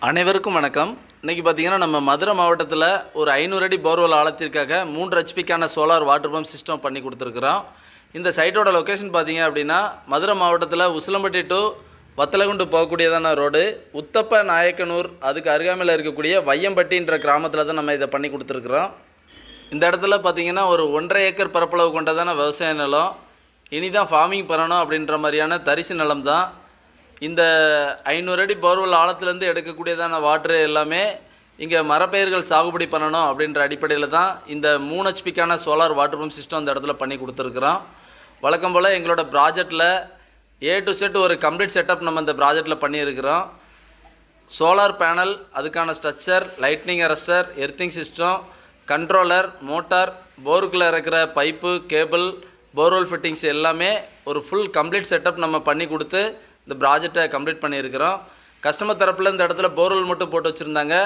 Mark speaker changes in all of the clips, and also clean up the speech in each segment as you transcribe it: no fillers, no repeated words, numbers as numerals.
Speaker 1: அனைவருக்கும் வணக்கம். இன்றைக்கி பார்த்திங்கன்னா நம்ம மதுரை மாவட்டத்தில் ஒரு 500 அடி போர்வெல் ஆழத்திற்காக 3 ஹெச்பிக்கான சோலார் வாட்டர் பம்ப் சிஸ்டம் பண்ணி கொடுத்துருக்குறோம். இந்த சைட்டோட லொக்கேஷன் பார்த்திங்க அப்படின்னா மதுரை மாவட்டத்தில் உசிலம்பட்டி டு வத்தலகுண்டு போகக்கூடியதான ரோடு, உத்தப்ப நாயக்கனூர் அதுக்கு அருகாமையில் இருக்கக்கூடிய வையம்பட்டின்ற கிராமத்தில் தான் நம்ம இதை பண்ணி கொடுத்துருக்குறோம். இந்த இடத்துல பார்த்திங்கன்னா ஒரு 1.5 ஏக்கர் பரப்பளவு கொண்டதான விவசாய நிலம். இனி தான் ஃபார்மிங் பண்ணணும் அப்படின்ற மாதிரியான தரிசு நிலம் தான். இந்த 500 அடி போர்வெல் ஆழத்துலேருந்து எடுக்கக்கூடியதான வாட்ரு எல்லாமே இங்கே மரப்பயிர்கள் சாகுபடி பண்ணணும் அப்படின்ற அடிப்படையில் தான் இந்த 3 ஹெச்பிக்கான சோலார் வாட்டர் பம்ப் சிஸ்டம் இந்த இடத்துல பண்ணி கொடுத்துருக்குறோம். வழக்கம் போல் எங்களோட ப்ராஜெக்டில் A to Z ஒரு கம்ப்ளீட் செட்டப் நம்ம இந்த ப்ராஜெக்டில் பண்ணியிருக்கிறோம். சோலார் பேனல், அதுக்கான structure, lightning arrester, earthing system, controller, motor, போருக்குள்ளே இருக்கிற பைப்பு, கேபிள், போர்வெல் ஃபிட்டிங்ஸ் எல்லாமே ஒரு ஃபுல் கம்ப்ளீட் செட்டப் நம்ம பண்ணி கொடுத்து இந்த ப்ராஜெக்டை கம்ப்ளீட் பண்ணியிருக்கிறோம். கஸ்டமர் தரப்பில் இந்த இடத்துல போர்வெல் மட்டும் போட்டு வச்சுருந்தாங்க.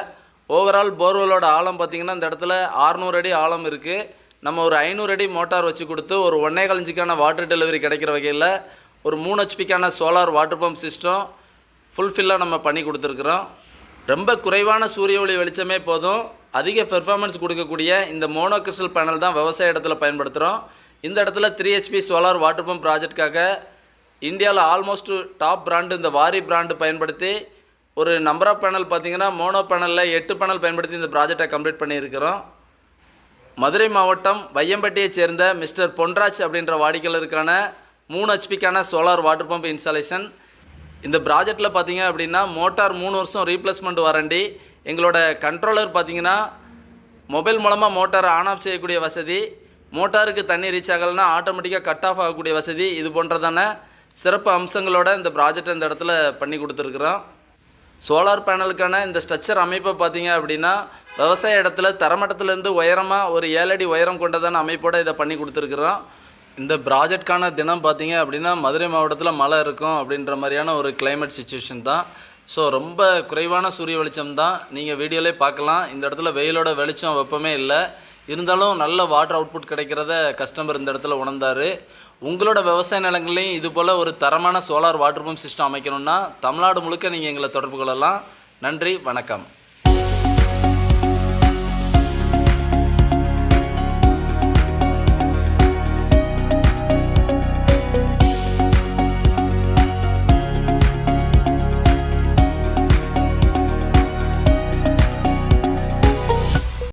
Speaker 1: ஓவரால் போர்வெலோட ஆழம் பார்த்திங்கன்னா இந்த இடத்துல 600 அடி ஆழம் இருக்குது. நம்ம ஒரு 500 அடி மோட்டார் வச்சு கொடுத்து ஒரு 1.25 இன்ச்சுக்கான வாட்டர் டெலிவரி கிடைக்கிற வகையில் ஒரு 3 ஹெச்பிக்கான சோலார் வாட்டர் பம்ப் சிஸ்டம் ஃபுல்ஃபில்லாக நம்ம பண்ணி கொடுத்துருக்குறோம். ரொம்ப குறைவான சூரிய ஒளி வெளிச்சமே போதும், அதிக பெர்ஃபார்மன்ஸ் கொடுக்கக்கூடிய இந்த மோனோ கிறிஸ்டல் பேனல் தான் விவசாய இடத்துல பயன்படுத்துகிறோம். இந்த இடத்துல 3 ஹெச்பி சோலார் வாட்டர் பம்ப் ப்ராஜெக்டுக்காக இந்தியாவில் ஆல்மோஸ்ட் டாப் பிராண்டு இந்த வாரி பிராண்டு பயன்படுத்தி ஒரு நம்பர் ஆஃப் பேனல் பார்த்திங்கன்னா மோனோ பேனலில் 8 பேனல் பயன்படுத்தி இந்த ப்ராஜெக்டை கம்ப்ளீட் பண்ணியிருக்கிறோம். மதுரை மாவட்டம் வையம்பட்டியைச் சேர்ந்த மிஸ்டர் பொன்ராஜ் அப்படின்ற வாடிக்கையாளருக்கான 3 ஹெச்பிக்கான சோலார் வாட்டர் பம்ப் இன்ஸ்டாலேஷன். இந்த ப்ராஜெக்டில் பார்த்திங்க அப்படின்னா மோட்டார் 3 வருஷம் ரீப்ளேஸ்மெண்ட் வாரண்டி, எங்களோட கண்ட்ரோலர் பார்த்திங்கன்னா மொபைல் மூலமாக மோட்டாரை ஆன் ஆஃப் செய்யக்கூடிய வசதி, மோட்டாருக்கு தண்ணி ரீச் ஆகலைன்னா ஆட்டோமேட்டிக்காக கட் ஆஃப் ஆகக்கூடிய வசதி, இது போன்றதான சிறப்பு அம்சங்களோட இந்த ப்ராஜெக்ட் இந்த இடத்துல பண்ணி கொடுத்துருக்குறோம். சோலார் பேனலுக்கான இந்த ஸ்ட்ரக்சர் அமைப்பை பார்த்திங்க அப்படின்னா விவசாய இடத்துல தரமட்டத்திலேருந்து உயரமாக ஒரு 7 அடி உயரம் கொண்டதான அமைப்போடு இதை பண்ணி கொடுத்துருக்குறோம். இந்த ப்ராஜெக்டுக்கான தினம் பார்த்திங்க அப்படின்னா மதுரை மாவட்டத்தில் மழை இருக்கும் அப்படின்ற மாதிரியான ஒரு கிளைமேட் சிச்சுவேஷன் தான். ஸோ ரொம்ப குறைவான சூரிய வெளிச்சம் தான், நீங்கள் வீடியோலே பார்க்கலாம். இந்த இடத்துல வெயிலோட வெளிச்சம் வெப்பமே இல்லை, இருந்தாலும் நல்ல வாட்டர் அவுட்புட் கிடைக்கிறத கஸ்டமர் இந்த இடத்துல உணர்ந்தார். உங்களோட விவசாய நிலங்களையும் இது போல் ஒரு தரமான சோலார் வாட்டர் பம்ப் சிஸ்டம் அமைக்கணும்னா தமிழ்நாடு முழுக்க நீங்கள் எங்களை தொடர்பு கொள்ளலாம். நன்றி, வணக்கம்.